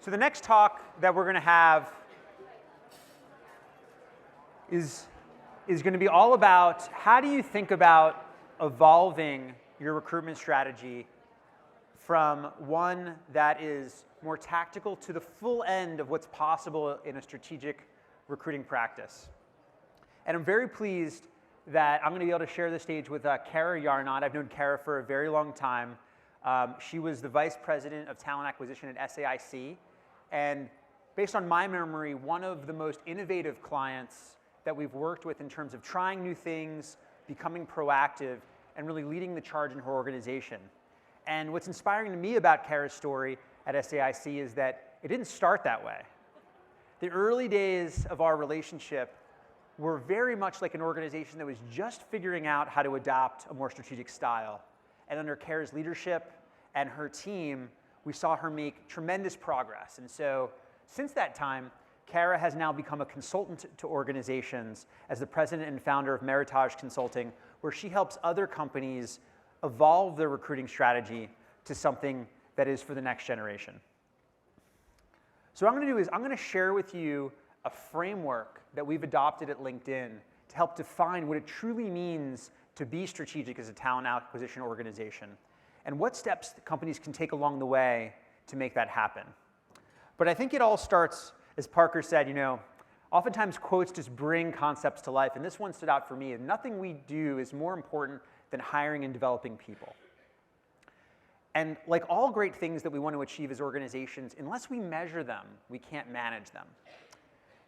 So the next talk that we're going to have is going to be all about how do you think about evolving your recruitment strategy from one that is more tactical to the full end of what's possible in a strategic recruiting practice. And I'm very pleased that I'm going to be able to share the stage with Kara Yarnot. I've known Kara for a very long time. She was the Vice President of Talent Acquisition at SAIC. And based on my memory, one of the most innovative clients that we've worked with in terms of trying new things, becoming proactive, and really leading the charge in her organization. And what's inspiring to me about Kara's story at SAIC is that it didn't start that way. The early days of our relationship were very much like an organization that was just figuring out how to adopt a more strategic style. And under Kara's leadership and her team, we saw her make tremendous progress. And so since that time, Kara has now become a consultant to organizations as the president and founder of Meritage Consulting, where she helps other companies evolve their recruiting strategy to something that is for the next generation. So what I'm going to do is I'm going to share with you a framework that we've adopted at LinkedIn to help define what it truly means to be strategic as a talent acquisition organization and what steps companies can take along the way to make that happen. But I think it all starts, as Parker said, oftentimes quotes just bring concepts to life, and this one stood out for me. And nothing we do is more important than hiring and developing people. And like all great things that we want to achieve as organizations, unless we measure them, we can't manage them.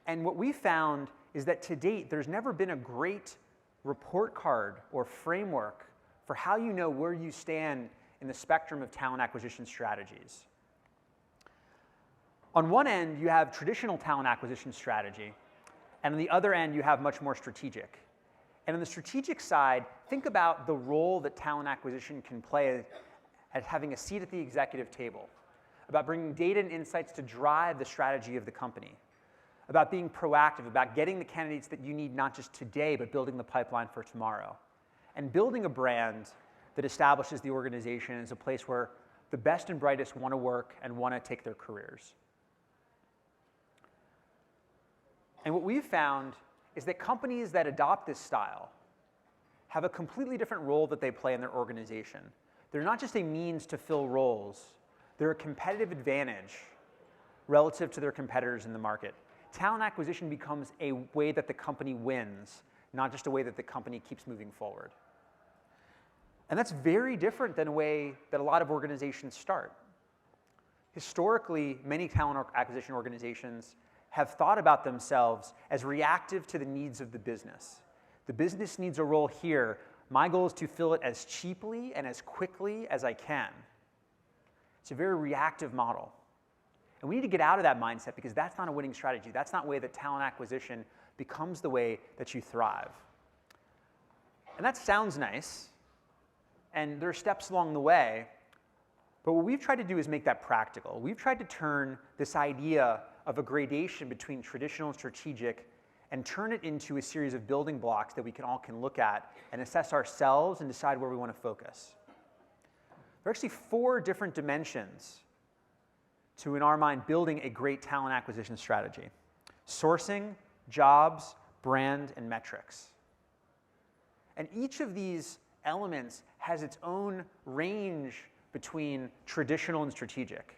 And what we found is that to date, there's never been a great report card or framework for how you know where you stand in the spectrum of talent acquisition strategies. On one end, you have traditional talent acquisition strategy, and on the other end, you have much more strategic. And on the strategic side, think about the role that talent acquisition can play as having a seat at the executive table, about bringing data and insights to drive the strategy of the company, about being proactive, about getting the candidates that you need not just today, but building the pipeline for tomorrow, and building a brand that establishes the organization as a place where the best and brightest want to work and want to take their careers. And what we've found is that companies that adopt this style have a completely different role that they play in their organization. They're not just a means to fill roles, they're a competitive advantage relative to their competitors in the market. Talent acquisition becomes a way that the company wins, not just a way that the company keeps moving forward. And that's very different than a way that a lot of organizations start. Historically, many talent acquisition organizations have thought about themselves as reactive to the needs of the business. The business needs a role here. My goal is to fill it as cheaply and as quickly as I can. It's a very reactive model. And we need to get out of that mindset because that's not a winning strategy. That's not a way that talent acquisition becomes the way that you thrive. And that sounds nice, and there are steps along the way, but what we've tried to do is make that practical. We've tried to turn this idea of a gradation between traditional and strategic and turn it into a series of building blocks that we all can look at and assess ourselves and decide where we want to focus. There are actually 4 different dimensions to, in our mind, building a great talent acquisition strategy: sourcing, jobs, brand, and metrics. And each of these elements has its own range between traditional and strategic.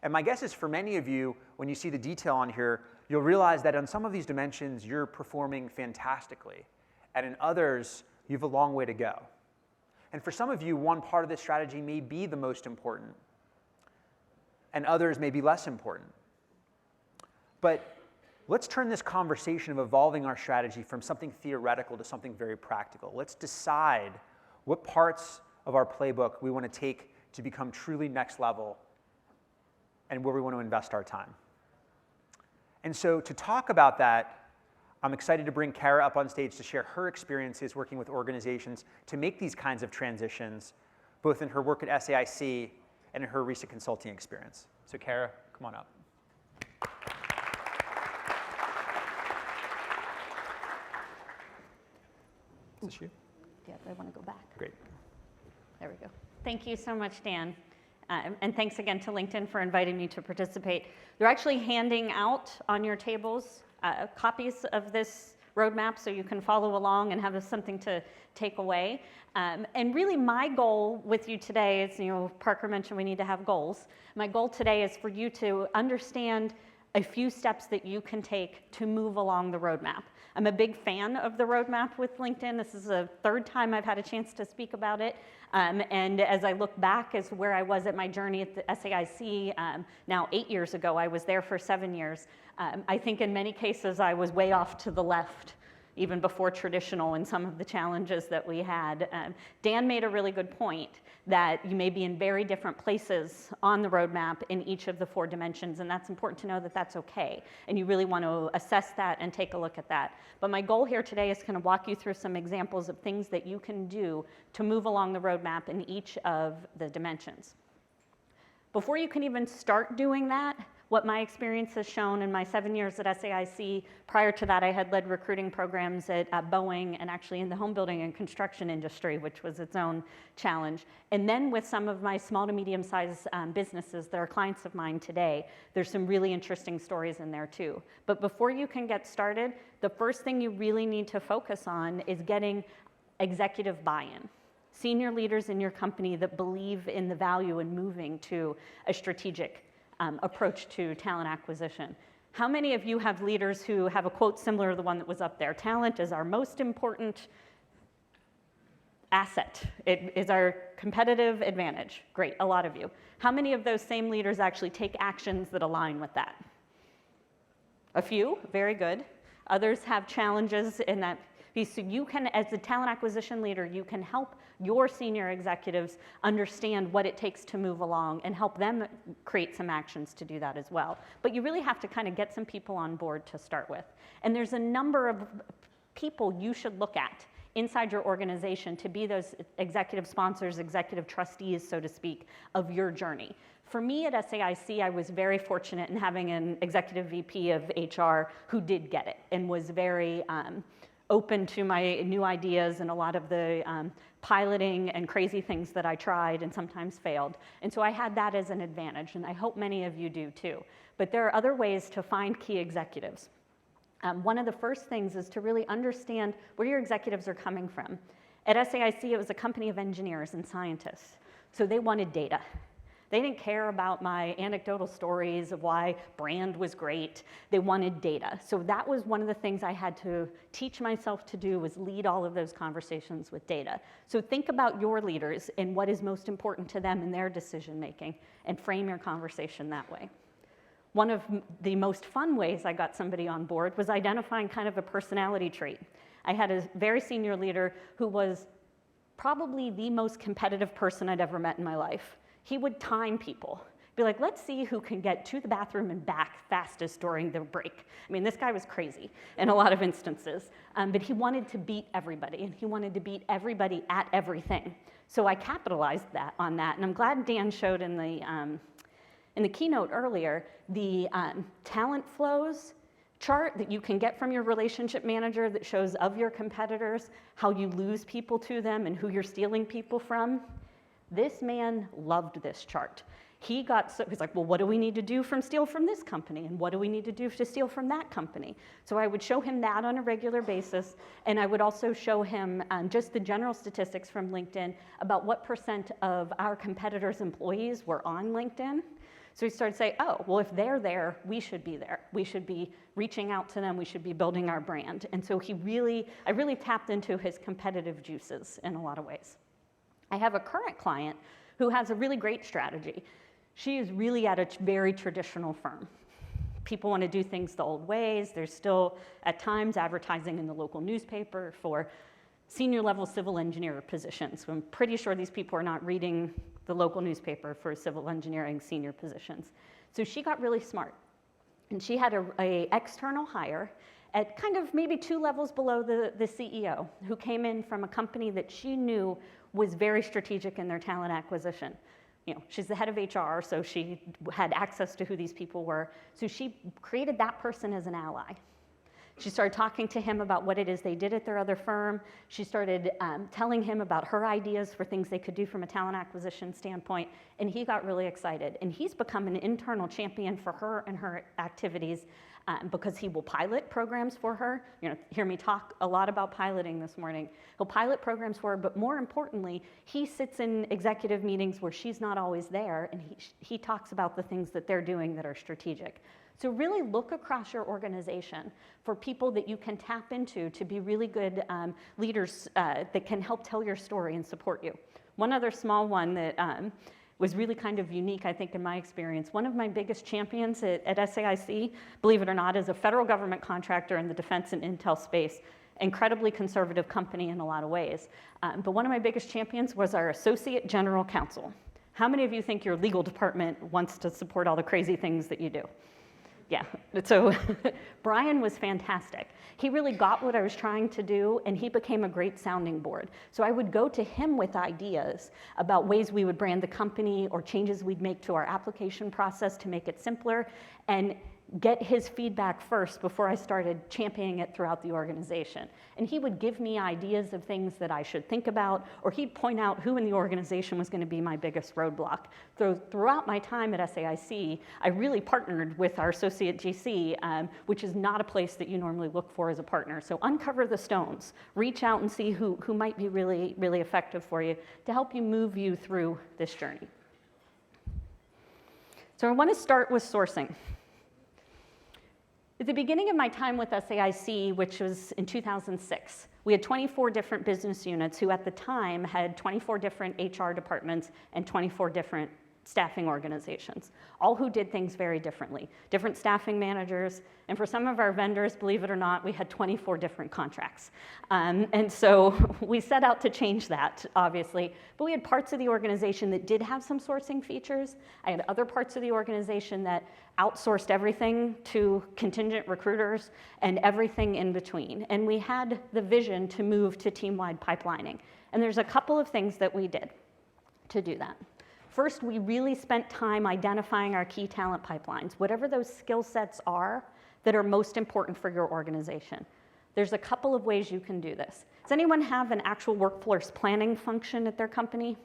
And my guess is for many of you, when you see the detail on here, you'll realize that on some of these dimensions, you're performing fantastically. And in others, you have a long way to go. And for some of you, one part of this strategy may be the most important, and others may be less important. But let's turn this conversation of evolving our strategy from something theoretical to something very practical. Let's decide what parts of our playbook we want to take to become truly next level and where we want to invest our time. And so to talk about that, I'm excited to bring Kara up on stage to share her experiences working with organizations to make these kinds of transitions, both in her work at SAIC and in her recent consulting experience. So Kara, come on up. Is this you? Yeah, I want to go back. Great. There we go. Thank you so much, Dan. And thanks again to LinkedIn for inviting me to participate. They're actually handing out on your tables copies of this roadmap so you can follow along and have something to take away. And really my goal with you today is, Parker mentioned we need to have goals. My goal today is for you to understand a few steps that you can take to move along the roadmap. I'm a big fan of the roadmap with LinkedIn. This is the third time I've had a chance to speak about it. And as I look back as where I was at my journey at the SAIC, now 8 years ago, I was there for 7 years. I think in many cases I was way off to the left, even before traditional and some of the challenges that we had. Dan made a really good point that you may be in very different places on the roadmap in each of the 4 dimensions, and that's important to know that that's okay. And you really want to assess that and take a look at that. But my goal here today is kind of walk you through some examples of things that you can do to move along the roadmap in each of the dimensions. Before you can even start doing that, what my experience has shown in my 7 years at SAIC, prior to that I had led recruiting programs at Boeing and actually in the home building and construction industry, which was its own challenge. And then with some of my small to medium sized businesses that are clients of mine today, there's some really interesting stories in there too. But before you can get started, the first thing you really need to focus on is getting executive buy-in. Senior leaders in your company that believe in the value in moving to a strategic approach to talent acquisition. How many of you have leaders who have a quote similar to the one that was up there? Talent is our most important asset. It is our competitive advantage. Great, a lot of you. How many of those same leaders actually take actions that align with that? A few, very good. Others have challenges in that piece. So you can, as a talent acquisition leader, you can help your senior executives understand what it takes to move along and help them create some actions to do that as well. But you really have to kind of get some people on board to start with. And there's a number of people you should look at inside your organization to be those executive sponsors, executive trustees, so to speak, of your journey. For me at SAIC, I was very fortunate in having an executive VP of HR who did get it and was very open to my new ideas and a lot of the piloting and crazy things that I tried and sometimes failed. And so I had that as an advantage, and I hope many of you do too. But there are other ways to find key executives. One of the first things is to really understand where your executives are coming from. At SAIC, it was a company of engineers and scientists, so they wanted data. They didn't care about my anecdotal stories of why brand was great. They wanted data. So that was one of the things I had to teach myself to do, was lead all of those conversations with data. So think about your leaders and what is most important to them in their decision making and frame your conversation that way. One of the most fun ways I got somebody on board was identifying kind of a personality trait. I had a very senior leader who was probably the most competitive person I'd ever met in my life. He would time people, be like, let's see who can get to the bathroom and back fastest during the break. I mean, this guy was crazy in a lot of instances, but he wanted to beat everybody, and he wanted to beat everybody at everything. So I capitalized on that, and I'm glad Dan showed in the keynote earlier the talent flows chart that you can get from your relationship manager that shows of your competitors, how you lose people to them and who you're stealing people from. This man loved this chart. He's like, well, what do we need to do steal from this company? And what do we need to do to steal from that company? So I would show him that on a regular basis. And I would also show him just the general statistics from LinkedIn about what % of our competitors' employees were on LinkedIn. So he started to say, oh, well, if they're there, we should be there. We should be reaching out to them. We should be building our brand. And so I really tapped into his competitive juices in a lot of ways. I have a current client who has a really great strategy. She is really at a very traditional firm. People want to do things the old ways. There's still, at times, advertising in the local newspaper for senior level civil engineer positions. I'm pretty sure these people are not reading the local newspaper for civil engineering senior positions. So she got really smart. And she had a external hire at kind of maybe 2 levels below the CEO, who came in from a company that she knew was very strategic in their talent acquisition. She's the head of HR, so she had access to who these people were. So she created that person as an ally. She started talking to him about what it is they did at their other firm. She started telling him about her ideas for things they could do from a talent acquisition standpoint, and he got really excited. And he's become an internal champion for her and her activities because he will pilot programs for her. You're gonna hear me talk a lot about piloting this morning. He'll pilot programs for her, but more importantly, he sits in executive meetings where she's not always there, and he talks about the things that they're doing that are strategic. So really look across your organization for people that you can tap into to be really good leaders that can help tell your story and support you. One other small one that was really kind of unique, I think, in my experience. One of my biggest champions at SAIC, believe it or not, is a federal government contractor in the defense and intel space, incredibly conservative company in a lot of ways. But one of my biggest champions was our associate general counsel. How many of you think your legal department wants to support all the crazy things that you do? Yeah, so Brian was fantastic. He really got what I was trying to do, and he became a great sounding board. So I would go to him with ideas about ways we would brand the company or changes we'd make to our application process to make it simpler, and get his feedback first before I started championing it throughout the organization. And he would give me ideas of things that I should think about, or he'd point out who in the organization was going to be my biggest roadblock. Throughout my time at SAIC, I really partnered with our associate GC, which is not a place that you normally look for as a partner. So uncover the stones, reach out and see who might be really, really effective for you to help you move you through this journey. So I want to start with sourcing. At the beginning of my time with SAIC, which was in 2006, we had 24 different business units who at the time had 24 different HR departments and 24 different staffing organizations, all who did things very differently. Different staffing managers, and for some of our vendors, believe it or not, we had 24 different contracts. And so we set out to change that, obviously, but we had parts of the organization that did have some sourcing features. I had other parts of the organization that outsourced everything to contingent recruiters and everything in between. And we had the vision to move to team-wide pipelining. And there's a couple of things that we did to do that. First, we really spent time identifying our key talent pipelines, whatever those skill sets are that are most important for your organization. There's a couple of ways you can do this. Does anyone have an actual workforce planning function at their company?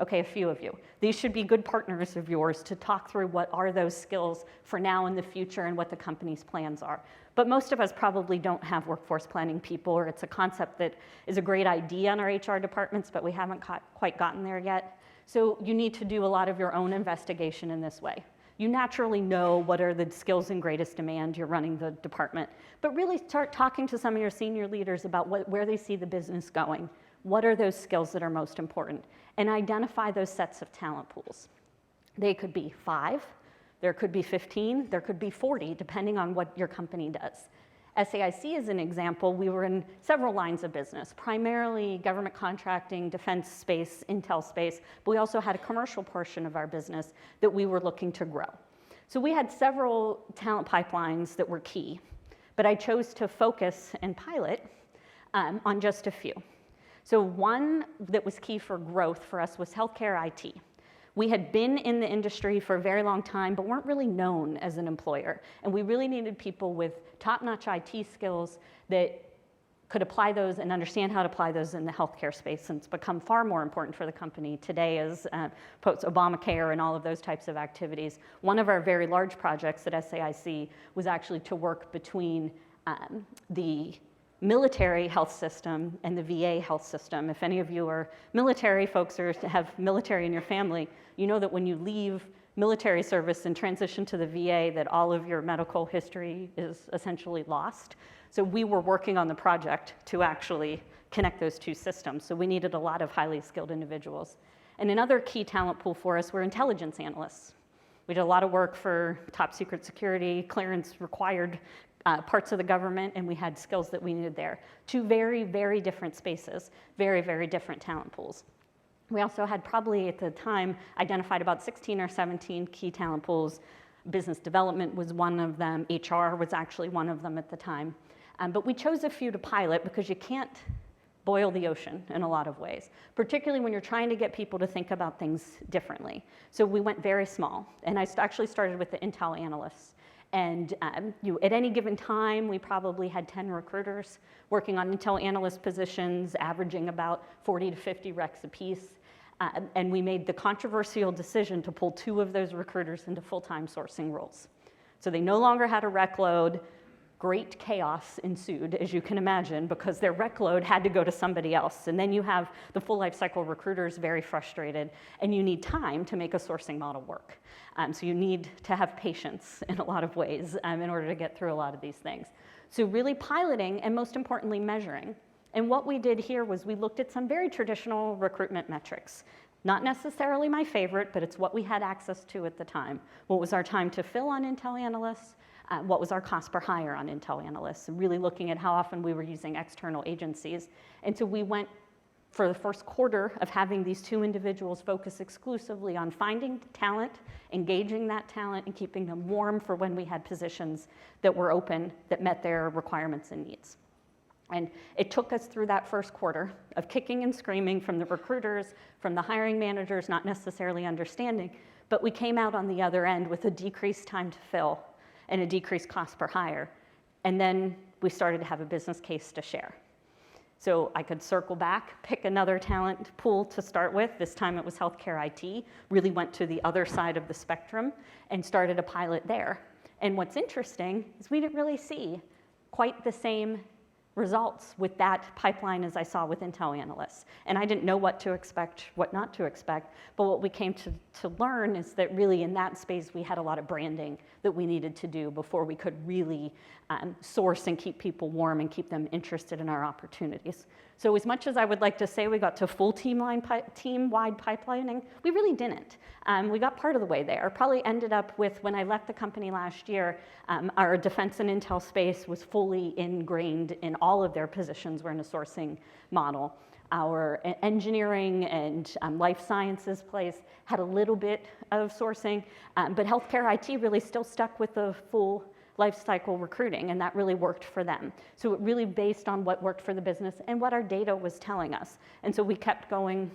Okay, a few of you. These should be good partners of yours to talk through what are those skills for now and the future and what the company's plans are. But most of us probably don't have workforce planning people, or it's a concept that is a great idea in our HR departments, but we haven't quite gotten there yet. So you need to do a lot of your own investigation in this way. You naturally know what are the skills in greatest demand, you're running the department, but really start talking to some of your senior leaders about where they see the business going. What are those skills that are most important? And identify those sets of talent pools. They could be 5, there could be 15, there could be 40, depending on what your company does. SAIC is an example. We were in several lines of business, primarily government contracting, defense space, intel space, but we also had a commercial portion of our business that we were looking to grow. So we had several talent pipelines that were key, but I chose to focus and pilot on just a few. So one that was key for growth for us was healthcare IT. We had been in the industry for a very long time, but weren't really known as an employer. And we really needed people with top-notch IT skills that could apply those and understand how to apply those in the healthcare space. And it's become far more important for the company today as Obamacare and all of those types of activities. One of our very large projects at SAIC was actually to work between the military health system and the VA health system. If any of you are military folks or have military in your family, you know that when you leave military service and transition to the VA, that all of your medical history is essentially lost. So we were working on the project to actually connect those two systems. So we needed a lot of highly skilled individuals. And another key talent pool for us were intelligence analysts. We did a lot of work for top secret security, clearance required parts of the government, and we had skills that we needed there. Two very, very different spaces, very, very different talent pools. We also had probably at the time identified about 16 or 17 key talent pools. Business development was one of them. HR was actually one of them at the time. But we chose a few to pilot because you can't boil the ocean in a lot of ways, particularly when you're trying to get people to think about things differently. So we went very small, and I actually started with the intel analysts. And at any given time, we probably had 10 recruiters working on Intel analyst positions, averaging about 40 to 50 recs apiece. And we made the controversial decision to pull 2 of those recruiters into full-time sourcing roles. So they no longer had a rec load. Great chaos ensued, as you can imagine, because their rec load had to go to somebody else. And then you have the full life cycle recruiters very frustrated, and you need time to make a sourcing model work. So you need to have patience in a lot of ways in order to get through a lot of these things. So really piloting, and most importantly, measuring. And what we did here was we looked at some very traditional recruitment metrics. Not necessarily my favorite, but it's what we had access to at the time. What was our time to fill on Intel analysts? What was our cost per hire on Intel analysts? And really looking at how often we were using external agencies. And so we went for the first quarter of having these 2 individuals focus exclusively on finding talent, engaging that talent, and keeping them warm for when we had positions that were open that met their requirements and needs. And it took us through that first quarter of kicking and screaming from the recruiters, from the hiring managers, not necessarily understanding, but we came out on the other end with a decreased time to fill and a decreased cost per hire. And then we started to have a business case to share. So I could circle back, pick another talent pool to start with. This time it was healthcare IT, really went to the other side of the spectrum and started a pilot there. And what's interesting is we didn't really see quite the same results with that pipeline as I saw with Intel analysts. And I didn't know what to expect, what not to expect, but what we came to learn is that really in that space we had a lot of branding that we needed to do before we could really source and keep people warm and keep them interested in our opportunities. So as much as I would like to say we got to full team-wide pipelining, we really didn't. We got part of the way there. Probably ended up with, when I left the company last year, our defense and intel space was fully ingrained in all of their positions. We're in a sourcing model. Our engineering and life sciences place had a little bit of sourcing, but healthcare IT really still stuck with the full life cycle recruiting, and that really worked for them. So it really based on what worked for the business and what our data was telling us. And so we kept going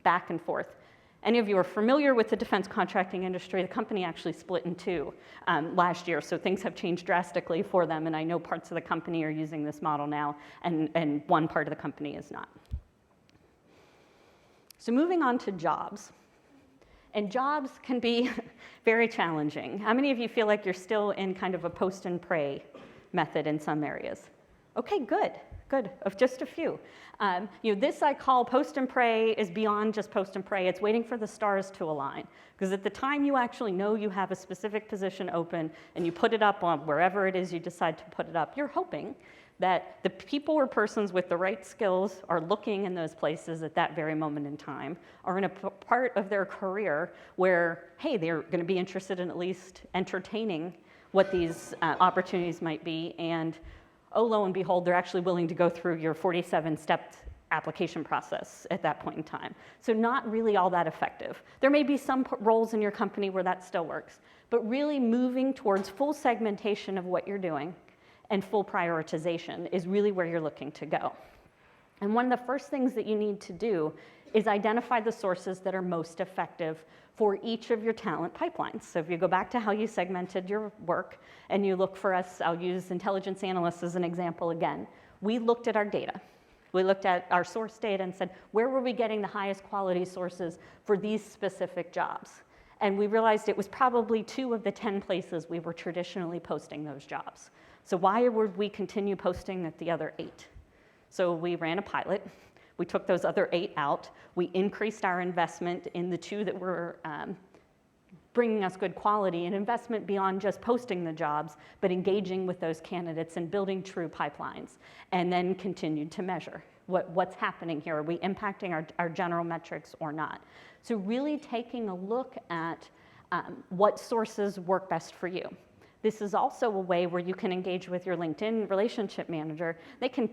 back and forth. Any of you are familiar with the defense contracting industry, the company actually split in 2 last year, so things have changed drastically for them, and I know parts of the company are using this model now, and one part of the company is not. So moving on to jobs. And jobs can be very challenging. How many of you feel like you're still in kind of a post and pray method in some areas? Okay, good, of just a few. This I call post and pray is beyond just post and pray. It's waiting for the stars to align. Because at the time you actually know you have a specific position open and you put it up on wherever it is you decide to put it up, you're hoping that the people or persons with the right skills are looking in those places at that very moment in time, are in a part of their career where, hey, they're going to be interested in at least entertaining what these opportunities might be, and oh, lo and behold, they're actually willing to go through your 47-step application process at that point in time. So not really all that effective. There may be some roles in your company where that still works, but really moving towards full segmentation of what you're doing and full prioritization is really where you're looking to go. And one of the first things that you need to do is identify the sources that are most effective for each of your talent pipelines. So if you go back to how you segmented your work and you look for us, I'll use intelligence analysts as an example again. We looked at our data. We looked at our source data and said, where were we getting the highest quality sources for these specific jobs? And we realized it was probably 2 of the 10 places we were traditionally posting those jobs. So why would we continue posting at the other 8? So we ran a pilot. We took those other 8 out. We increased our investment in the 2 that were bringing us good quality, and investment beyond just posting the jobs, but engaging with those candidates and building true pipelines, and then continued to measure what's happening here. Are we impacting our general metrics or not? So really taking a look at what sources work best for you. This is also a way where you can engage with your LinkedIn relationship manager. They can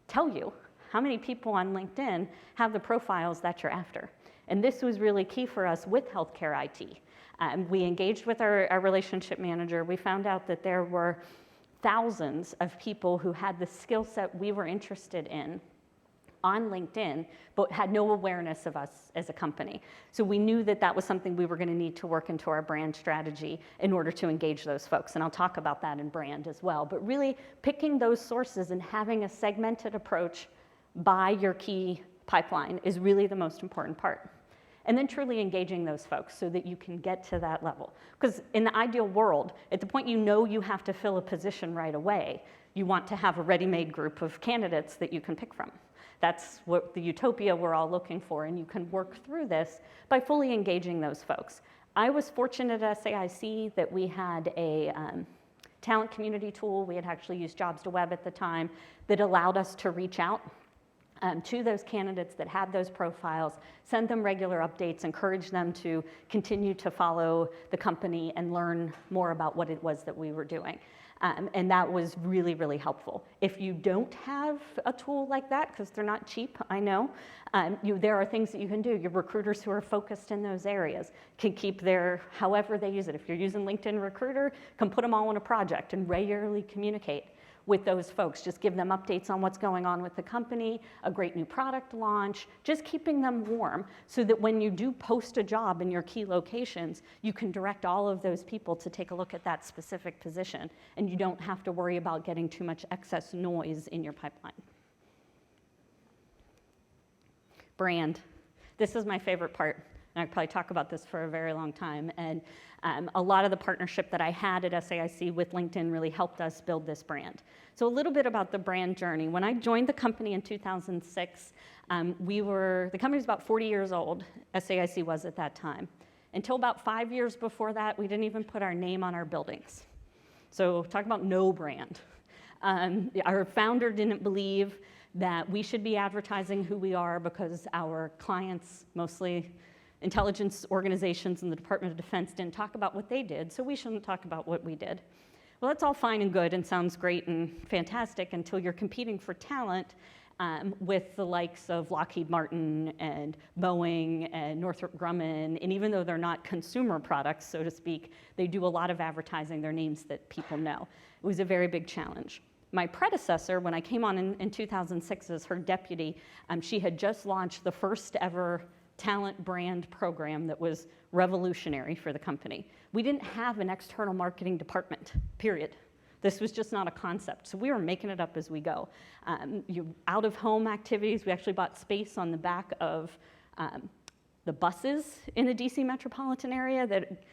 tell you how many people on LinkedIn have the profiles that you're after. And this was really key for us with healthcare IT. We engaged with our relationship manager. We found out that there were thousands of people who had the skill set we were interested in on LinkedIn, but had no awareness of us as a company. So we knew that that was something we were going to need to work into our brand strategy in order to engage those folks. And I'll talk about that in brand as well. But really picking those sources and having a segmented approach by your key pipeline is really the most important part. And then truly engaging those folks so that you can get to that level. Because in the ideal world, at the point you know you have to fill a position right away, you want to have a ready-made group of candidates that you can pick from. That's what the utopia we're all looking for, and you can work through this by fully engaging those folks. I was fortunate at SAIC that we had a talent community tool. We had actually used Jobs to Web at the time that allowed us to reach out to those candidates that had those profiles, send them regular updates, encourage them to continue to follow the company and learn more about what it was that we were doing. And that was really, really helpful. If you don't have a tool like that, because they're not cheap, I know, there are things that you can do. Your recruiters who are focused in those areas can keep their, however they use it. If you're using LinkedIn Recruiter, can put them all in a project and regularly communicate with those folks. Just give them updates on what's going on with the company, a great new product launch, just keeping them warm so that when you do post a job in your key locations, you can direct all of those people to take a look at that specific position, and you don't have to worry about getting too much excess noise in your pipeline. Brand. This is my favorite part. And I could probably talk about this for a very long time. And a lot of the partnership that I had at SAIC with LinkedIn really helped us build this brand. So a little bit about the brand journey. When I joined the company in 2006, the company was about 40 years old, SAIC was at that time. Until about 5 years before that, we didn't even put our name on our buildings. So talk about no brand. Our founder didn't believe that we should be advertising who we are because our clients, mostly intelligence organizations and the Department of Defense, didn't talk about what they did, so we shouldn't talk about what we did. Well, that's all fine and good and sounds great and fantastic until you're competing for talent with the likes of Lockheed Martin and Boeing and Northrop Grumman, and even though they're not consumer products, so to speak, they do a lot of advertising, their names that people know. It was a very big challenge. My predecessor, when I came on in 2006 as her deputy, she had just launched the first ever talent brand program that was revolutionary for the company. We didn't have an external marketing department, period. This was just not a concept. So we were making it up as we go. Out-of-home activities, we actually bought space on the back of the buses in the DC metropolitan area that,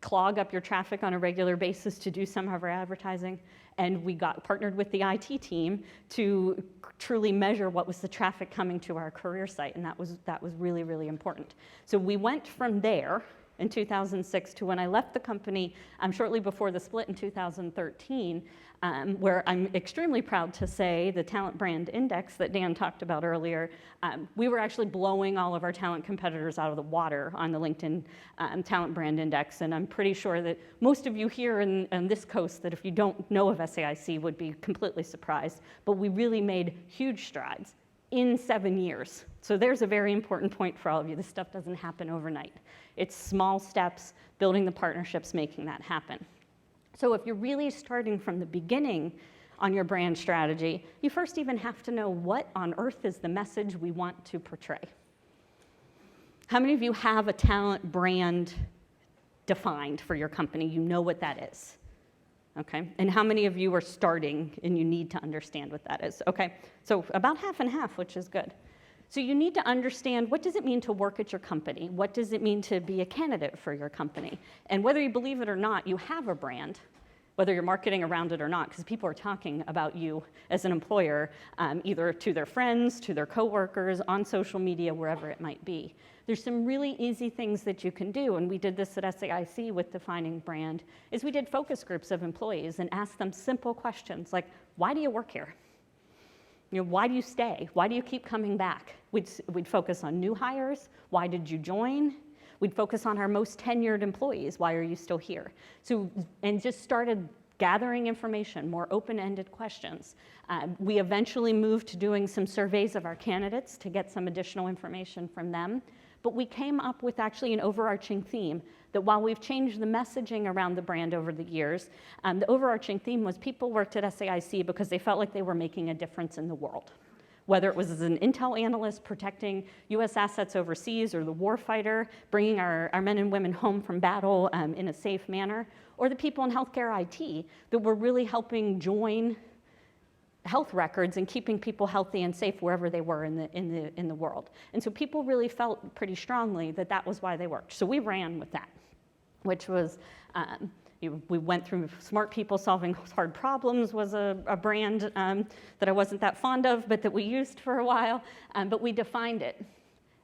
clog up your traffic on a regular basis to do some of our advertising. And we got partnered with the IT team to truly measure what was the traffic coming to our career site, and that was really, really important. So we went from there in 2006 to when I left the company shortly before the split in 2013, where I'm extremely proud to say the Talent Brand Index that Dan talked about earlier, we were actually blowing all of our talent competitors out of the water on the LinkedIn Talent Brand Index, and I'm pretty sure that most of you here on this coast that if you don't know of SAIC would be completely surprised, but we really made huge strides in 7 years. So there's a very important point for all of you. This stuff doesn't happen overnight. It's small steps, building the partnerships, making that happen. So if you're really starting from the beginning on your brand strategy, you first even have to know what on earth is the message we want to portray. How many of you have a talent brand defined for your company? You know what that is. Okay, and how many of you are starting and you need to understand what that is? Okay, so about half and half, which is good. So you need to understand, what does it mean to work at your company? What does it mean to be a candidate for your company? And whether you believe it or not, you have a brand, whether you're marketing around it or not, because people are talking about you as an employer, either to their friends, to their coworkers, on social media, wherever it might be. There's some really easy things that you can do, and we did this at SAIC with defining brand, is we did focus groups of employees and asked them simple questions like, why do you work here? Why do you stay? Why do you keep coming back? We'd focus on new hires. Why did you join? We'd focus on our most tenured employees. Why are you still here? So, and just started gathering information, more open-ended questions. We eventually moved to doing some surveys of our candidates to get some additional information from them. But we came up with actually an overarching theme that while we've changed the messaging around the brand over the years, the overarching theme was people worked at SAIC because they felt like they were making a difference in the world. whether it was as an intel analyst protecting US assets overseas, or the warfighter bringing our men and women home from battle in a safe manner, or the people in healthcare IT that were really helping join health records and keeping people healthy and safe wherever they were in the world. And so people really felt pretty strongly that that was why they worked. So we ran with that, which was, we went through smart people solving hard problems was a brand that I wasn't that fond of, but that we used for a while, but we defined it.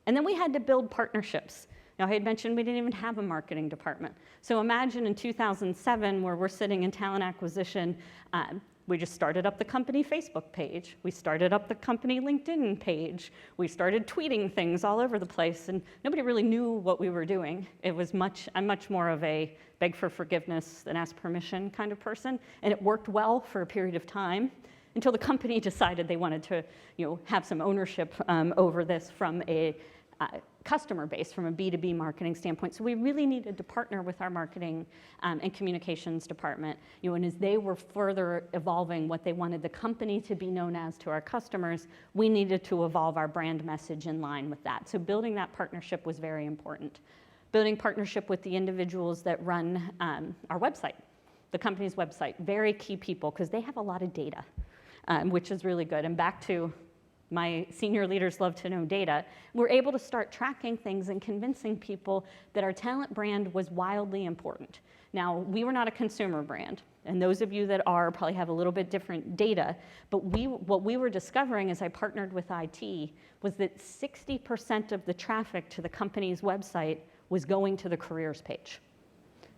And then we had to build partnerships. Now, I had mentioned we didn't even have a marketing department. So imagine in 2007, where we're sitting in talent acquisition, we just started up the company Facebook page. We started up the company LinkedIn page. We started tweeting things all over the place, and nobody really knew what we were doing. It was I'm much more of a beg for forgiveness than ask permission kind of person, and it worked well for a period of time until the company decided they wanted to, have some ownership over this from a customer base, from a B2B marketing standpoint. So we really needed to partner with our marketing and communications department, and as they were further evolving what they wanted the company to be known as to our customers, we needed to evolve our brand message in line with that. So building that partnership was very important. Building partnership with the individuals that run our website, the company's website, very key people, because they have a lot of data, which is really good. And back to my senior leaders love to know data. We're able to start tracking things and convincing people that our talent brand was wildly important. Now, we were not a consumer brand, and those of you that are probably have a little bit different data, but what we were discovering as I partnered with IT was that 60% of the traffic to the company's website was going to the careers page.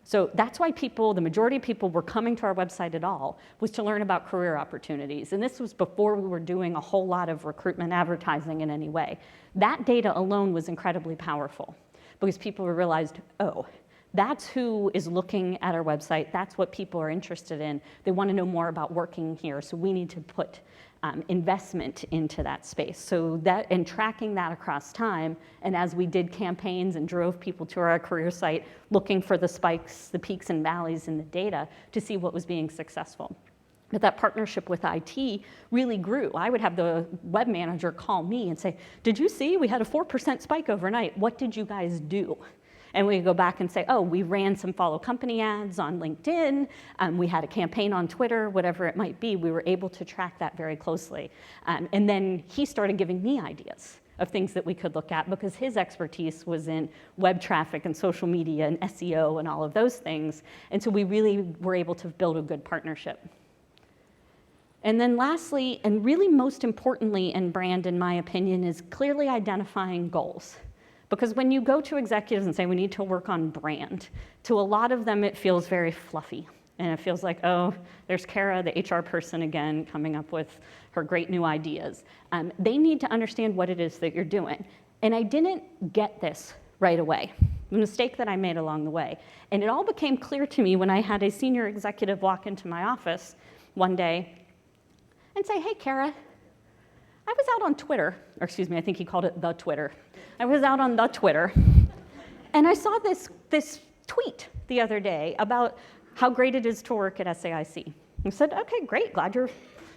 So that's why the majority of people were coming to our website at all, was to learn about career opportunities. And this was before we were doing a whole lot of recruitment advertising in any way. That data alone was incredibly powerful because people realized, oh, that's who is looking at our website. That's what people are interested in. They want to know more about working here. So we need to put investment into that space. So that, and tracking that across time, and as we did campaigns and drove people to our career site looking for the spikes, the peaks and valleys in the data to see what was being successful. But that partnership with IT really grew. I would have the web manager call me and say, did you see we had a 4% spike overnight? What did you guys do? And we go back and say, oh, we ran some follow company ads on LinkedIn, we had a campaign on Twitter, whatever it might be. We were able to track that very closely. And then he started giving me ideas of things that we could look at because his expertise was in web traffic and social media and SEO and all of those things. And so we really were able to build a good partnership. And then lastly, and really most importantly in brand, in my opinion, is clearly identifying goals. Because when you go to executives and say, we need to work on brand, to a lot of them it feels very fluffy. And it feels like, oh, there's Kara, the HR person again, coming up with her great new ideas. They need to understand what it is that you're doing. And I didn't get this right away, the mistake that I made along the way. And it all became clear to me when I had a senior executive walk into my office one day and say, hey, Kara, I was out on Twitter, or excuse me, I think he called it the Twitter. I was out on the Twitter, and I saw this tweet the other day about how great it is to work at SAIC. I said, okay, great,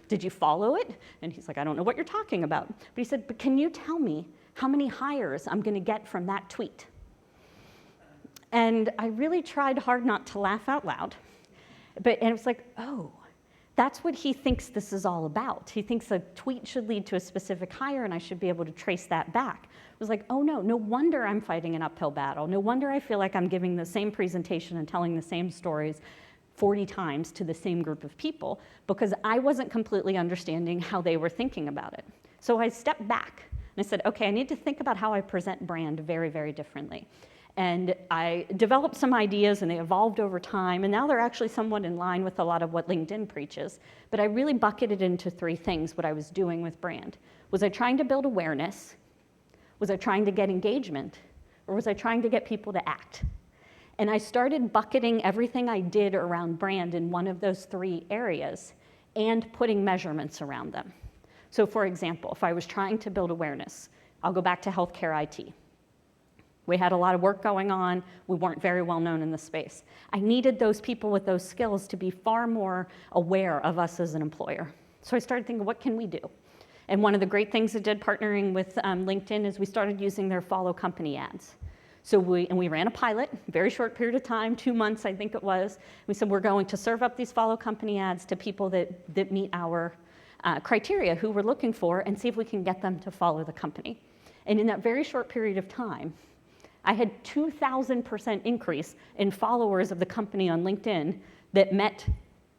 did you follow it? And he's like, I don't know what you're talking about. But he said, but can you tell me how many hires I'm gonna get from that tweet? And I really tried hard not to laugh out loud. And it was like, oh, that's what he thinks this is all about. He thinks a tweet should lead to a specific hire and I should be able to trace that back. I was like, oh no wonder I'm fighting an uphill battle. No wonder I feel like I'm giving the same presentation and telling the same stories 40 times to the same group of people because I wasn't completely understanding how they were thinking about it. So I stepped back and I said, okay, I need to think about how I present brand very, very differently. And I developed some ideas and they evolved over time, and now they're actually somewhat in line with a lot of what LinkedIn preaches. But I really bucketed into three things what I was doing with brand. Was I trying to build awareness? Was I trying to get engagement? Or was I trying to get people to act? And I started bucketing everything I did around brand in one of those three areas and putting measurements around them. So for example, if I was trying to build awareness, I'll go back to healthcare IT. We had a lot of work going on. We weren't very well known in the space. I needed those people with those skills to be far more aware of us as an employer. So I started thinking, what can we do? And one of the great things it did partnering with LinkedIn is we started using their follow company ads. So we ran a pilot, very short period of time, 2 months I think it was. We said we're going to serve up these follow company ads to people that meet our criteria, who we're looking for, and see if we can get them to follow the company. And in that very short period of time, I had 2,000% increase in followers of the company on LinkedIn that met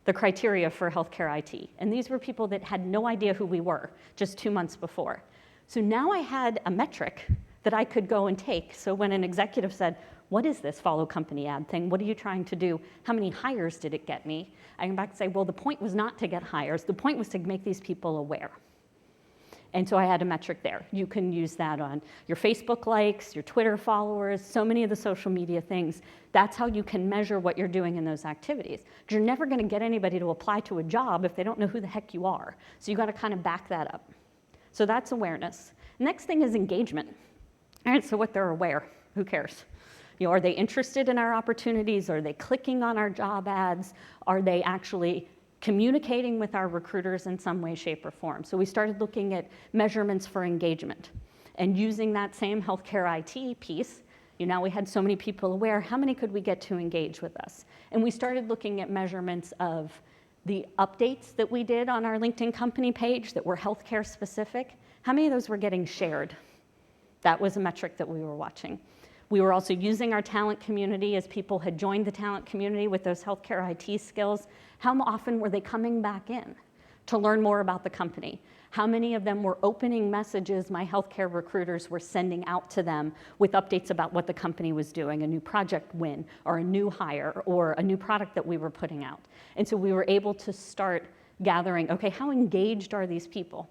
the criteria for healthcare IT. And these were people that had no idea who we were just 2 months before. So now I had a metric that I could go and take. So when an executive said, what is this follow company ad thing? What are you trying to do? How many hires did it get me? I come back and say, well, the point was not to get hires. The point was to make these people aware. And so I had a metric there. You can use that on your Facebook likes, your Twitter followers, so many of the social media things. That's how you can measure what you're doing in those activities. Because you're never going to get anybody to apply to a job if they don't know who the heck you are. So you got to kind of back that up. So that's awareness. Next thing is engagement. All right, so what they're aware, who cares? You know, are they interested in our opportunities? Are they clicking on our job ads? Are they actually communicating with our recruiters in some way, shape, or form? So we started looking at measurements for engagement and using that same healthcare IT piece. You know, now we had so many people aware, how many could we get to engage with us? And we started looking at measurements of the updates that we did on our LinkedIn company page that were healthcare specific. How many of those were getting shared? That was a metric that we were watching. We were also using our talent community as people had joined the talent community with those healthcare IT skills. How often were they coming back in to learn more about the company? How many of them were opening messages my healthcare recruiters were sending out to them with updates about what the company was doing, a new project win, or a new hire, or a new product that we were putting out? And so we were able to start gathering, okay, how engaged are these people?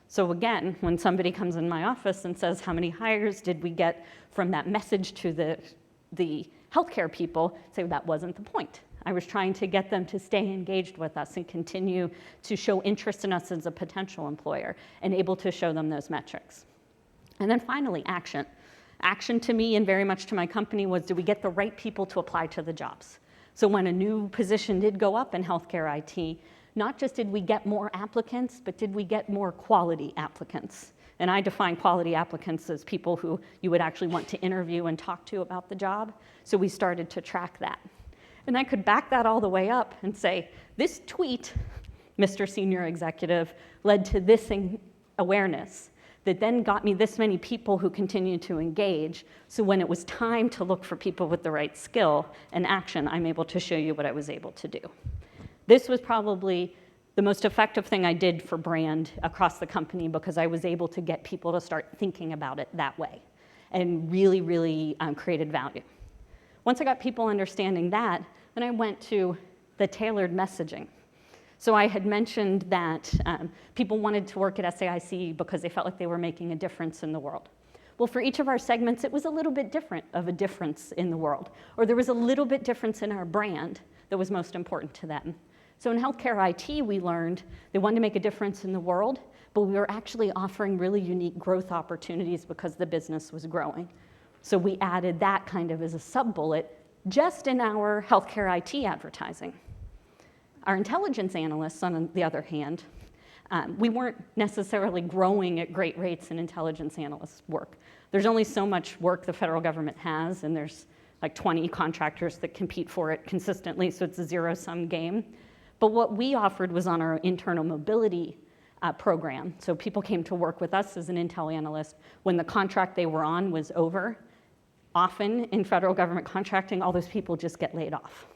So again, when somebody comes in my office and says, how many hires did we get from that message to the healthcare people, say that wasn't the point. I was trying to get them to stay engaged with us and continue to show interest in us as a potential employer and able to show them those metrics. And then finally, action. Action to me and very much to my company was, do we get the right people to apply to the jobs? So when a new position did go up in healthcare IT, not just did we get more applicants, but did we get more quality applicants? And I define quality applicants as people who you would actually want to interview and talk to about the job. So we started to track that. And I could back that all the way up and say, this tweet, Mr. Senior Executive, led to this awareness that then got me this many people who continued to engage. So when it was time to look for people with the right skill and action, I'm able to show you what I was able to do. This was probably the most effective thing I did for brand across the company because I was able to get people to start thinking about it that way and really, really created value. Once I got people understanding that, then I went to the tailored messaging. So I had mentioned that people wanted to work at SAIC because they felt like they were making a difference in the world. Well, for each of our segments, it was a little bit different of a difference in the world, or there was a little bit difference in our brand that was most important to them. So in healthcare IT, we learned they wanted to make a difference in the world, but we were actually offering really unique growth opportunities because the business was growing. So we added that kind of as a sub-bullet just in our healthcare IT advertising. Our intelligence analysts, on the other hand, we weren't necessarily growing at great rates in intelligence analysts' work. There's only so much work the federal government has, and there's like 20 contractors that compete for it consistently, so it's a zero-sum game. But what we offered was on our internal mobility program. So people came to work with us as an intel analyst when the contract they were on was over. Often in federal government contracting, all those people just get laid off.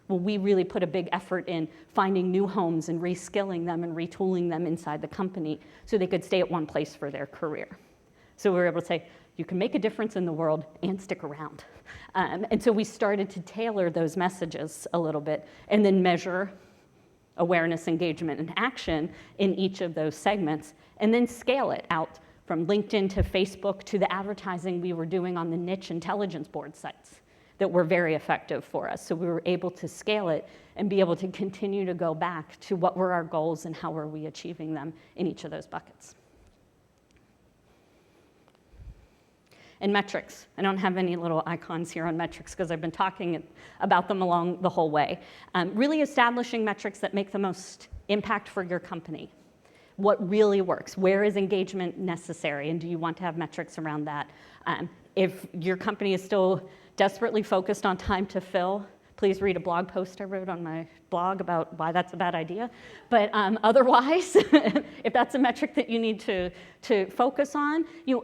Well, we really put a big effort in finding new homes and reskilling them and retooling them inside the company so they could stay at one place for their career. So we were able to say, you can make a difference in the world and stick around. And so we started to tailor those messages a little bit and then measure awareness, engagement, and action in each of those segments, and then scale it out from LinkedIn to Facebook to the advertising we were doing on the niche intelligence board sites that were very effective for us. So we were able to scale it and be able to continue to go back to what were our goals and how were we achieving them in each of those buckets. And metrics. I don't have any little icons here on metrics because I've been talking about them along the whole way. Really establishing metrics that make the most impact for your company. what really works? Where is engagement necessary? And do you want to have metrics around that? If your company is still desperately focused on time to fill, please read a blog post I wrote on my blog about why that's a bad idea. But otherwise, if that's a metric that you need to focus on, you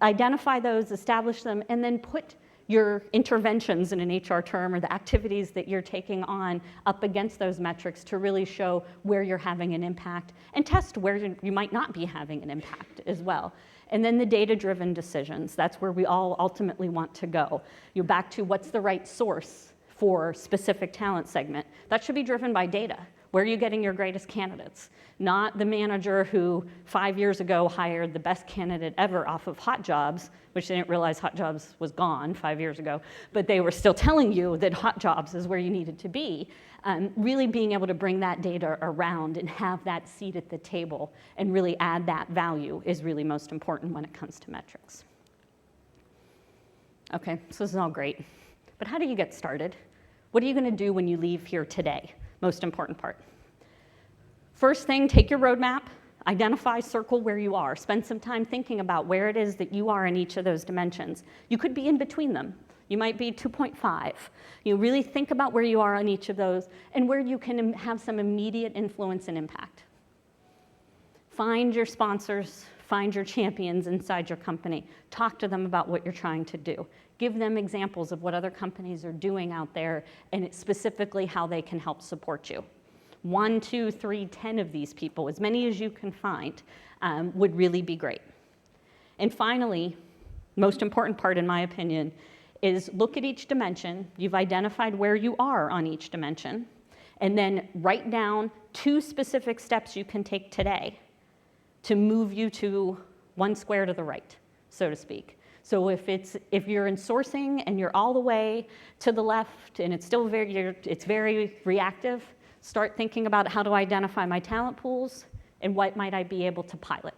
identify those, establish them, and then put your interventions in an HR term or the activities that you're taking on up against those metrics to really show where you're having an impact and test where you might not be having an impact as well. And then the data-driven decisions, that's where we all ultimately want to go. You're back to what's the right source for specific talent segment. That should be driven by data. Where are you getting your greatest candidates? Not the manager who 5 years ago hired the best candidate ever off of Hot Jobs, which they didn't realize Hot Jobs was gone 5 years ago, but they were still telling you that Hot Jobs is where you needed to be. Really being able to bring that data around and have that seat at the table and really add that value is really most important when it comes to metrics. Okay, so this is all great, but how do you get started? What are you going to do when you leave here today? Most important part. First thing, take your roadmap, identify, circle where you are. Spend some time thinking about where it is that you are in each of those dimensions. You could be in between them. You might be 2.5. You really think about where you are on each of those and where you can have some immediate influence and impact. Find your sponsors, find your champions inside your company. Talk to them about what you're trying to do. Give them examples of what other companies are doing out there and specifically how they can help support you. 1, 2, 3, 10 of these people, as many as you can find, would really be great. And finally, most important part in my opinion, is look at each dimension. You've identified where you are on each dimension, and then write down 2 specific steps you can take today to move you to 1 square to the right, so to speak. So if you're in sourcing and you're all the way to the left and it's still very reactive, start thinking about how to identify my talent pools and what might I be able to pilot.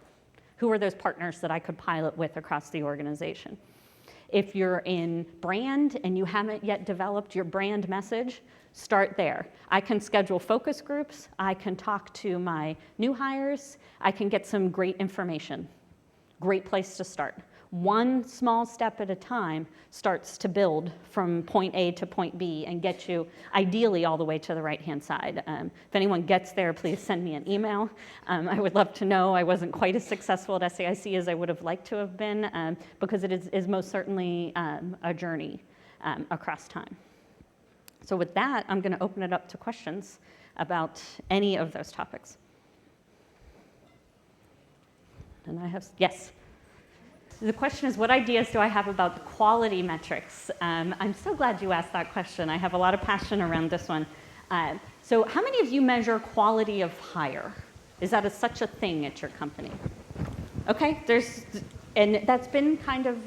Who are those partners that I could pilot with across the organization? If you're in brand and you haven't yet developed your brand message, start there. I can schedule focus groups. I can talk to my new hires. I can get some great information. Great place to start. 1 small step at a time starts to build from point A to point B and get you ideally all the way to the right-hand side. If anyone gets there, please send me an email. I would love to know. I wasn't quite as successful at SAIC as I would have liked to have been because it is most certainly a journey across time. So with that, I'm going to open it up to questions about any of those topics. And I have, yes. The question is, what ideas do I have about the quality metrics? I'm so glad you asked that question. I have a lot of passion around this one. So how many of you measure quality of hire? Is that such a thing at your company? Okay, and that's been kind of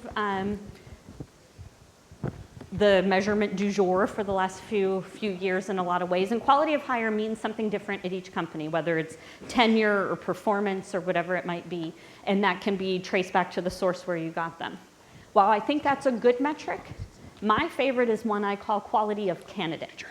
the measurement du jour for the last few years in a lot of ways. And quality of hire means something different at each company, whether it's tenure or performance or whatever it might be. And that can be traced back to the source where you got them. While I think that's a good metric, my favorite is one I call quality of candidate.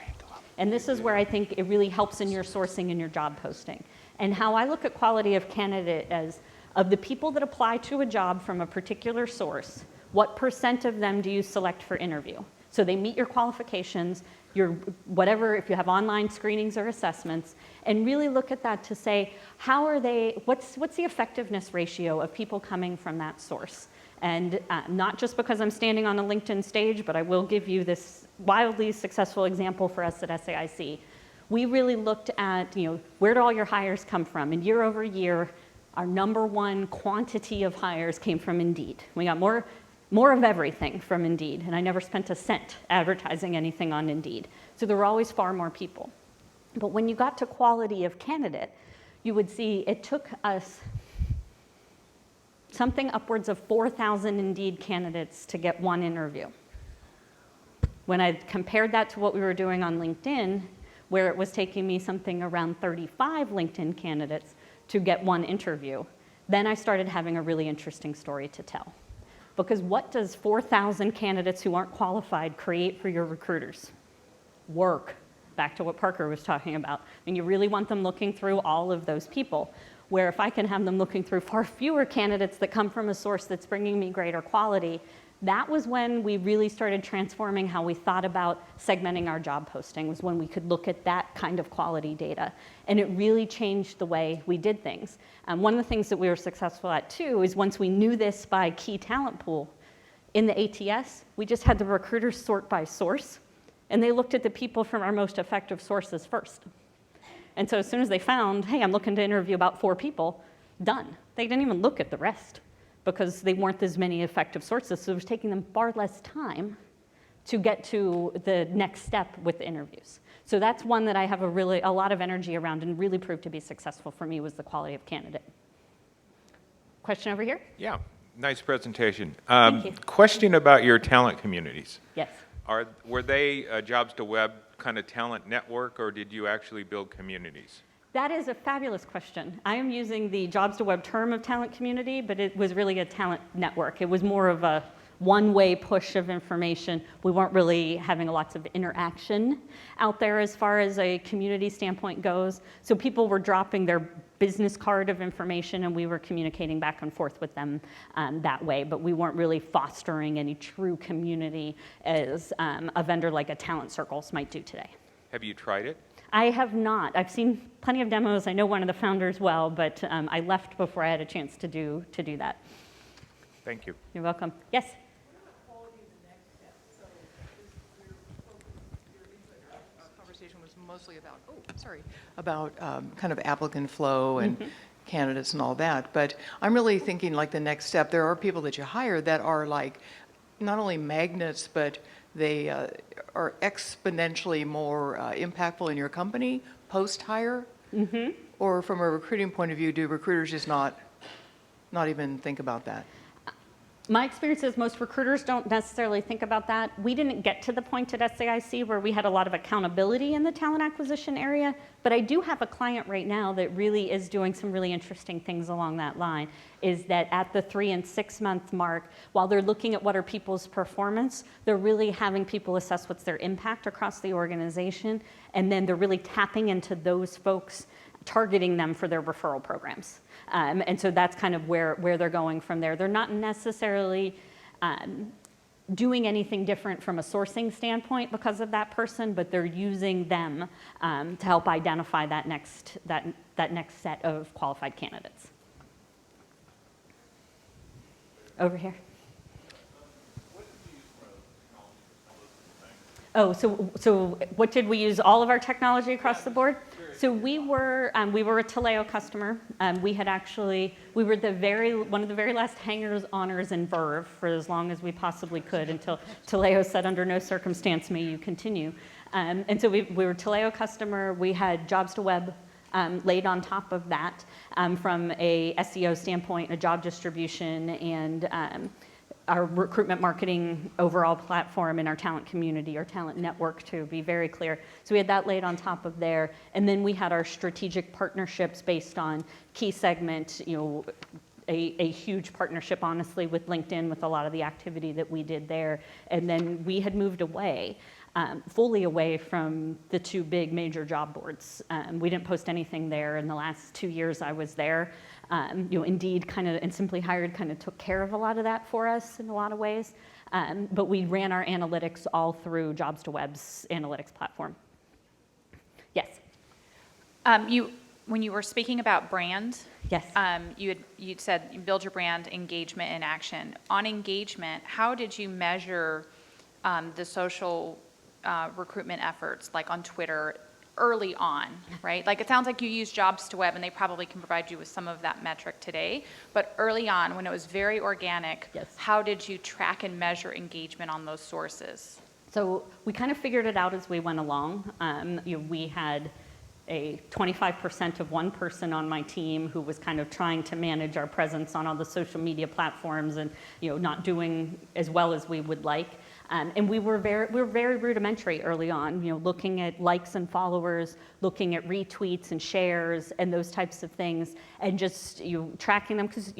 And this is where I think it really helps in your sourcing and your job posting. And how I look at quality of candidate as of the people that apply to a job from a particular source, what % of them do you select for interview? So they meet your qualifications, whatever, if you have online screenings or assessments, and really look at that to say, what's the effectiveness ratio of people coming from that source? And not just because I'm standing on a LinkedIn stage, but I will give you this wildly successful example for us at SAIC. We really looked at, where do all your hires come from? And year over year, our #1 quantity of hires came from Indeed. We got more of everything from Indeed, and I never spent a cent advertising anything on Indeed. So there were always far more people. But when you got to quality of candidate, you would see it took us something upwards of 4,000 Indeed candidates to get 1 interview. When I compared that to what we were doing on LinkedIn, where it was taking me something around 35 LinkedIn candidates to get 1 interview, then I started having a really interesting story to tell. Because what does 4,000 candidates who aren't qualified create for your recruiters? Work. Back to what Parker was talking about. And you really want them looking through all of those people. where if I can have them looking through far fewer candidates that come from a source that's bringing me greater quality, that was when we really started transforming how we thought about segmenting our job postings, when we could look at that kind of quality data. And it really changed the way we did things. One of the things that we were successful at too is once we knew this by key talent pool, in the ATS, we just had the recruiters sort by source, and they looked at the people from our most effective sources first. And so as soon as they found, hey, I'm looking to interview about 4 people, done. They didn't even look at the rest, because they weren't as many effective sources, so it was taking them far less time to get to the next step with the interviews. So that's one that I have a lot of energy around and really proved to be successful for me was the quality of candidate. Question over here? Yeah, nice presentation. Thank you. Question about your talent communities. Yes. Were they a Jobs to Web kind of talent network, or did you actually build communities? That is a fabulous question. I am using the Jobs to Web term of talent community, but it was really a talent network. It was more of a one-way push of information. We weren't really having lots of interaction out there as far as a community standpoint goes. So people were dropping their business card of information, and we were communicating back and forth with them that way, but we weren't really fostering any true community as a vendor like a Talent Circles might do today. Have you tried it? I have not. I've seen plenty of demos. I know one of the founders well, but I left before I had a chance to do that. Thank you. You're welcome. Yes? Conversation was mostly about kind of applicant flow and candidates and all that. But I'm really thinking like the next step, there are people that you hire that are like not only magnets, but they are exponentially more impactful in your company post-hire. Or from a recruiting point of view, do recruiters just not even think about that? My experience is most recruiters don't necessarily think about that. We didn't get to the point at SAIC where we had a lot of accountability in the talent acquisition area, but I do have a client right now that really is doing some really interesting things along that line, is that at the 3 and 6 month mark, while they're looking at what are people's performance, they're really having people assess what's their impact across the organization, and then they're really tapping into those folks, targeting them for their referral programs. And so that's kind of where they're going from there. They're not necessarily doing anything different from a sourcing standpoint because of that person, but they're using them to help identify that next set of qualified candidates. Over here. Oh, so what did we use? All of our technology across the board? So we were a Taleo customer. We were one of the very last hangers-oners in Verve for as long as we possibly could until Taleo said, under no circumstance may you continue. And so we were a Taleo customer. We had Jobs to Web laid on top of that from a SEO standpoint, a job distribution, and our recruitment marketing overall platform in our talent community, our talent network, to be very clear. So we had that laid on top of there. And then we had our strategic partnerships based on key segment, a huge partnership, honestly, with LinkedIn, with a lot of the activity that we did there. And then we had moved away, fully away from the 2 big major job boards. We didn't post anything there in the last 2 years I was there. Indeed and Simply Hired kind of took care of a lot of that for us in a lot of ways. But we ran our analytics all through Jobs to Web's analytics platform. Yes? When you were speaking about brand, Yes. you'd said you build your brand, engagement, and action. On engagement, how did you measure the social recruitment efforts, like on Twitter, early on, right? Like it sounds like you use Jobs to Web, and they probably can provide you with some of that metric today. But early on, when it was very organic, Yes. How did you track and measure engagement on those sources? So we kind of figured it out as we went along. We had a 25% of one person on my team who was kind of trying to manage our presence on all the social media platforms and not doing as well as we would like. And we were very rudimentary early on, looking at likes and followers, looking at retweets and shares and those types of things, and just tracking them, because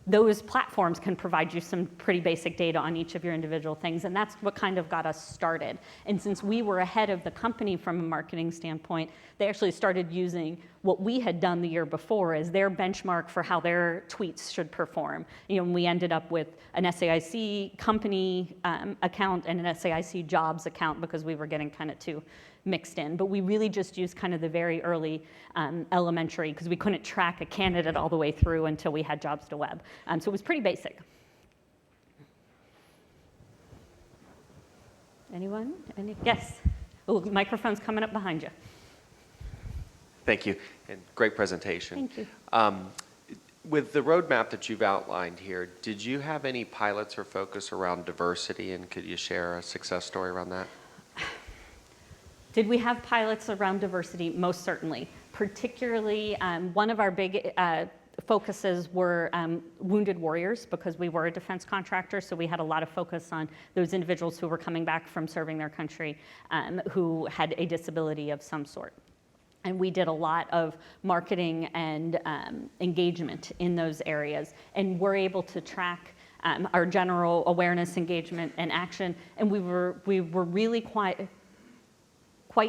those platforms can provide you some pretty basic data on each of your individual things, and that's what kind of got us started. And since we were ahead of the company from a marketing standpoint, they actually started using what we had done the year before as their benchmark for how their tweets should perform. And we ended up with an SAIC company account and an SAIC jobs account because we were getting kind of too mixed in. But we really just used kind of the very early elementary, because we couldn't track a candidate all the way through until we had jobs to web. So it was pretty basic. Anyone? Yes. Oh, microphone's coming up behind you. Thank you, and great presentation. Thank you. With the roadmap that you've outlined here, did you have any pilots or focus around diversity, and could you share a success story around that? Did we have pilots around diversity? Most certainly. Particularly, one of our big focuses were wounded warriors, because we were a defense contractor, so we had a lot of focus on those individuals who were coming back from serving their country who had a disability of some sort. And we did a lot of marketing and engagement in those areas, and were able to track our general awareness, engagement, and action. And we were really quite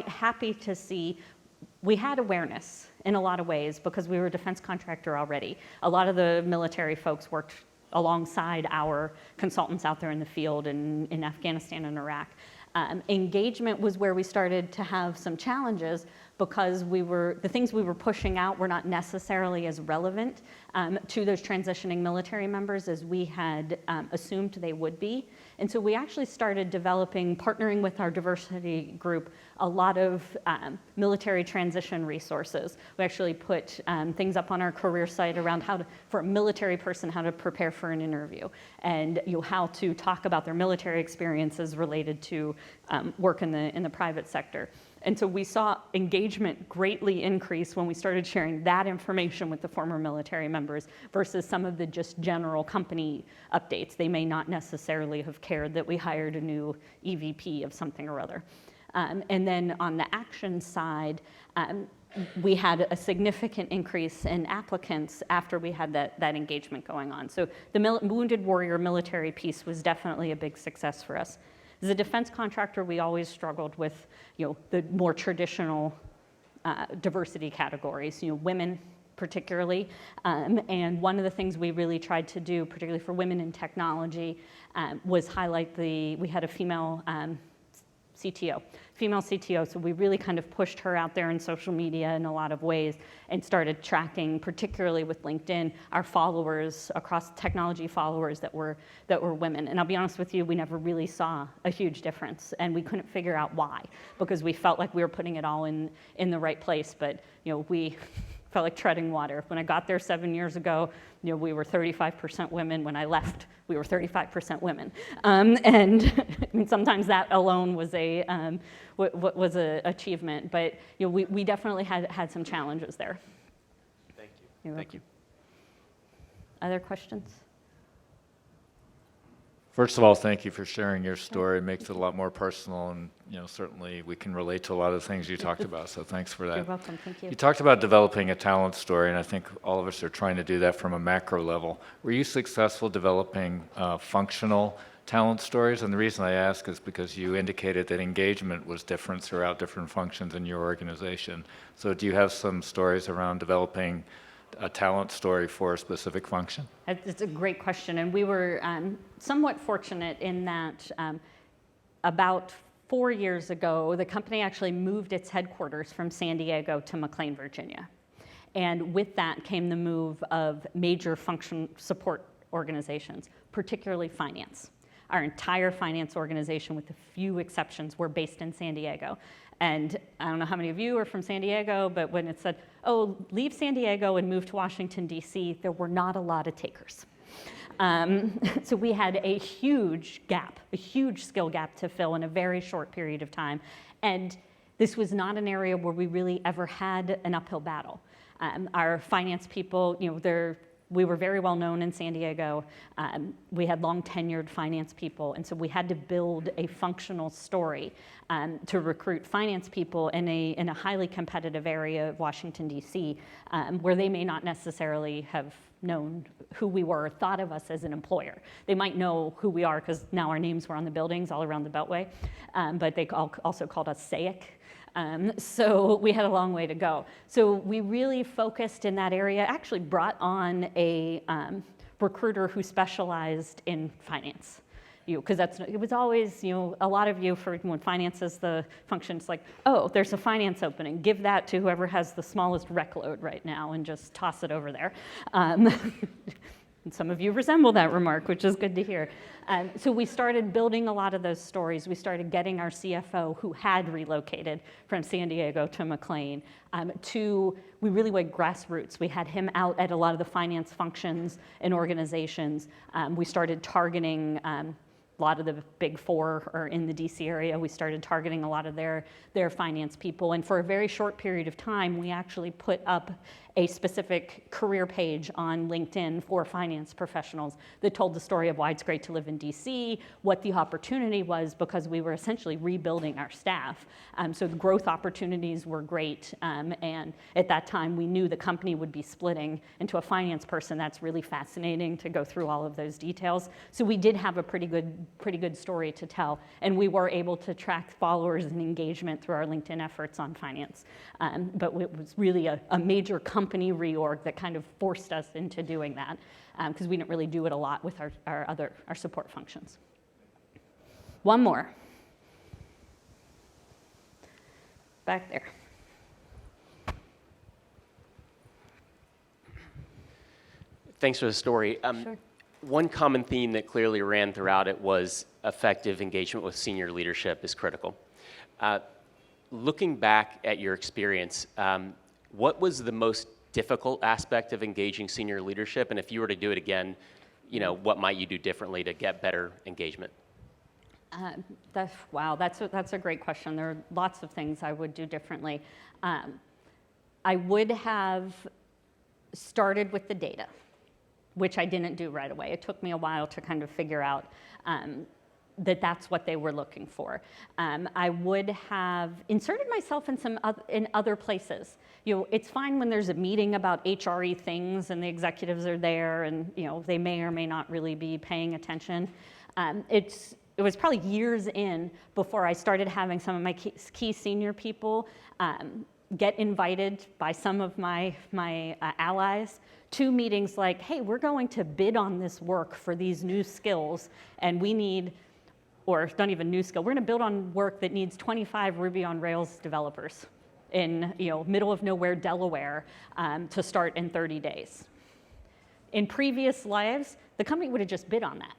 happy to see we had awareness in a lot of ways because we were a defense contractor already. A lot of the military folks worked alongside our consultants out there in the field in Afghanistan and Iraq. Engagement was where we started to have some challenges because the things we were pushing out were not necessarily as relevant to those transitioning military members as we had assumed they would be. And so we actually started partnering with our diversity group, a lot of military transition resources. We actually put things up on our career site around for a military person, how to prepare for an interview, and how to talk about their military experiences related to work in the private sector. And so we saw engagement greatly increase when we started sharing that information with the former military members versus some of the just general company updates. They may not necessarily have cared that we hired a new EVP of something or other. And then on the action side, we had a significant increase in applicants after we had that engagement going on. So the wounded warrior military piece was definitely a big success for us. As a defense contractor, we always struggled with, the more traditional diversity categories, women particularly. And one of the things we really tried to do, particularly for women in technology, was highlight we had a female CTO. So we really kind of pushed her out there in social media in a lot of ways and started tracking, particularly with LinkedIn, our followers across technology followers that were women. And I'll be honest with you, we never really saw a huge difference, and we couldn't figure out why, because we felt like we were putting it all in the right place. But we felt like treading water. When I got there 7 years ago, we were 35% women. When I left, we were 35% women. And I mean, sometimes that alone was a achievement. But we definitely had some challenges there. Thank you. Thank you. Other questions? First of all, thank you for sharing your story. It makes it a lot more personal, and certainly we can relate to a lot of the things you talked about, so thanks for that. You're welcome, thank you. You talked about developing a talent story, and I think all of us are trying to do that from a macro level. Were you successful developing functional talent stories? And the reason I ask is because you indicated that engagement was different throughout different functions in your organization. So do you have some stories around developing a talent story for a specific function? It's a great question, and we were somewhat fortunate in that about 4 years ago, the company actually moved its headquarters from San Diego to McLean, Virginia. And with that came the move of major function support organizations, particularly finance. Our entire finance organization, with a few exceptions, were based in San Diego. And I don't know how many of you are from San Diego, but when it said, oh, leave San Diego and move to Washington, D.C., there were not a lot of takers. So we had a huge gap, a huge skill gap to fill in a very short period of time. And this was not an area where we really ever had an uphill battle. Our finance people, we were very well known in San Diego. We had long tenured finance people, and so we had to build a functional story to recruit finance people in a highly competitive area of Washington, D.C., where they may not necessarily have known who we were, thought of us as an employer. They might know who we are because now our names were on the buildings all around the Beltway, but they also called us SAIC. So we had a long way to go. So we really focused in that area, actually brought on a recruiter who specialized in finance. Because it was always, a lot of you, for when finance is the function, it's like, oh, there's a finance opening. Give that to whoever has the smallest rec load right now and just toss it over there. And some of you resemble that remark, which is good to hear. So we started building a lot of those stories. We started getting our CFO, who had relocated from San Diego to McLean, we really went grassroots. We had him out at a lot of the finance functions and organizations. We started targeting a lot of the big four are in the DC area. We started targeting a lot of their finance people. And for a very short period of time, we actually put up a specific career page on LinkedIn for finance professionals that told the story of why it's great to live in DC, what the opportunity was, because we were essentially rebuilding our staff. So the growth opportunities were great. And at that time, we knew the company would be splitting into a finance person. That's really fascinating to go through all of those details. So we did have a pretty good story to tell. And we were able to track followers and engagement through our LinkedIn efforts on finance. But it was really a major company reorg that kind of forced us into doing that, because we didn't really do it a lot with our support functions. One more. Back there. Thanks for the story. Sure. One common theme that clearly ran throughout it was effective engagement with senior leadership is critical. Looking back at your experience, what was the most difficult aspect of engaging senior leadership? And if you were to do it again, what might you do differently to get better engagement? That's a great question. There are lots of things I would do differently. I would have started with the data, which I didn't do right away. It took me a while to kind of figure out that's what they were looking for. I would have inserted myself in other places. It's fine when there's a meeting about HRE things and the executives are there and they may or may not really be paying attention. It was probably years in before I started having some of my key senior people get invited by some of my allies to meetings like, hey, we're going to bid on this work for these new skills, and we need, or not even new skill, we're going to build on work that needs 25 Ruby on Rails developers in middle of nowhere, Delaware, to start in 30 days. In previous lives, the company would have just bid on that.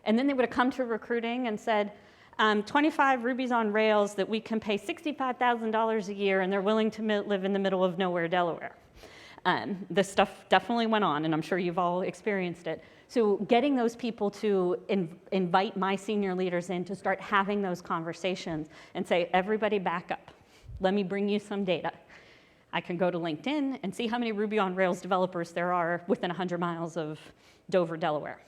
And then they would have come to recruiting and said, 25 Rubies on Rails that we can pay $65,000 a year, and they're willing to live in the middle of nowhere, Delaware. This stuff definitely went on, and I'm sure you've all experienced it. So getting those people to invite my senior leaders in to start having those conversations and say, everybody back up. Let me bring you some data. I can go to LinkedIn and see how many Ruby on Rails developers there are within 100 miles of Dover, Delaware.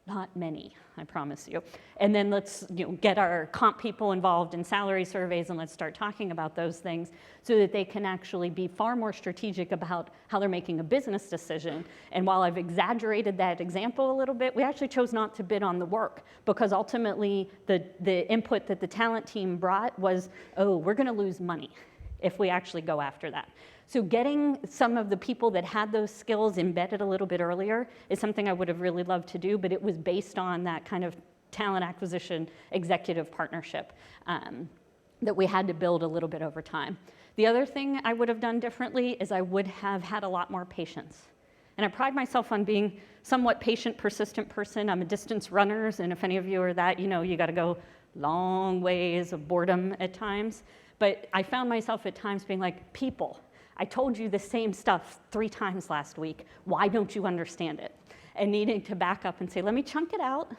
Not many, I promise you. And then let's get our comp people involved in salary surveys, and let's start talking about those things so that they can actually be far more strategic about how they're making a business decision. And while I've exaggerated that example a little bit, we actually chose not to bid on the work because ultimately the input that the talent team brought was, oh, we're going to lose money if we actually go after that. So getting some of the people that had those skills embedded a little bit earlier is something I would have really loved to do, but it was based on that kind of talent acquisition executive partnership that we had to build a little bit over time. The other thing I would have done differently is I would have had a lot more patience. And I pride myself on being somewhat patient, persistent person. I'm a distance runner, and if any of you are that, you got to go long ways of boredom at times. But I found myself at times being like, people, I told you the same stuff 3 times last week. Why don't you understand it? And needing to back up and say, let me chunk it out.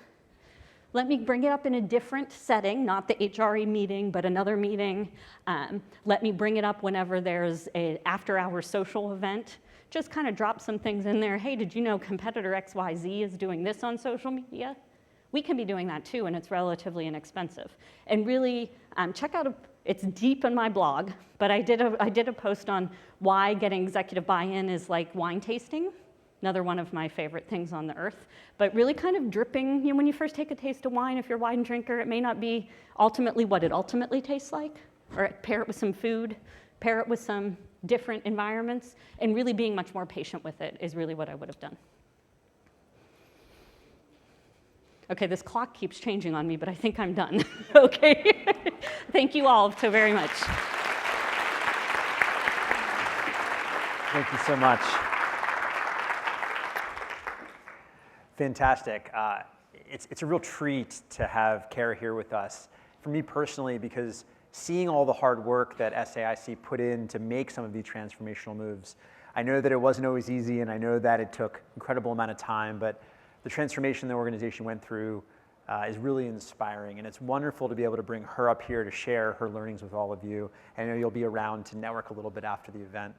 Let me bring it up in a different setting, not the HRE meeting, but another meeting. Let me bring it up whenever there's an after-hour social event. Just kind of drop some things in there. Hey, did you know competitor XYZ is doing this on social media? We can be doing that too, and it's relatively inexpensive. And really, check out, it's deep in my blog, but I did a post on why getting executive buy-in is like wine tasting. Another one of my favorite things on the earth. But really kind of dripping, when you first take a taste of wine, if you're a wine drinker, it may not be ultimately what it ultimately tastes like, or pair it with some food, pair it with some different environments, and really being much more patient with it is really what I would have done. Okay, this clock keeps changing on me, but I think I'm done. Okay, thank you all so very much. Thank you so much. Fantastic. It's a real treat to have Kara here with us. For me personally, because seeing all the hard work that SAIC put in to make some of these transformational moves, I know that it wasn't always easy, and I know that it took an incredible amount of time, but the transformation the organization went through is really inspiring, and it's wonderful to be able to bring her up here to share her learnings with all of you. And I know you'll be around to network a little bit after the event.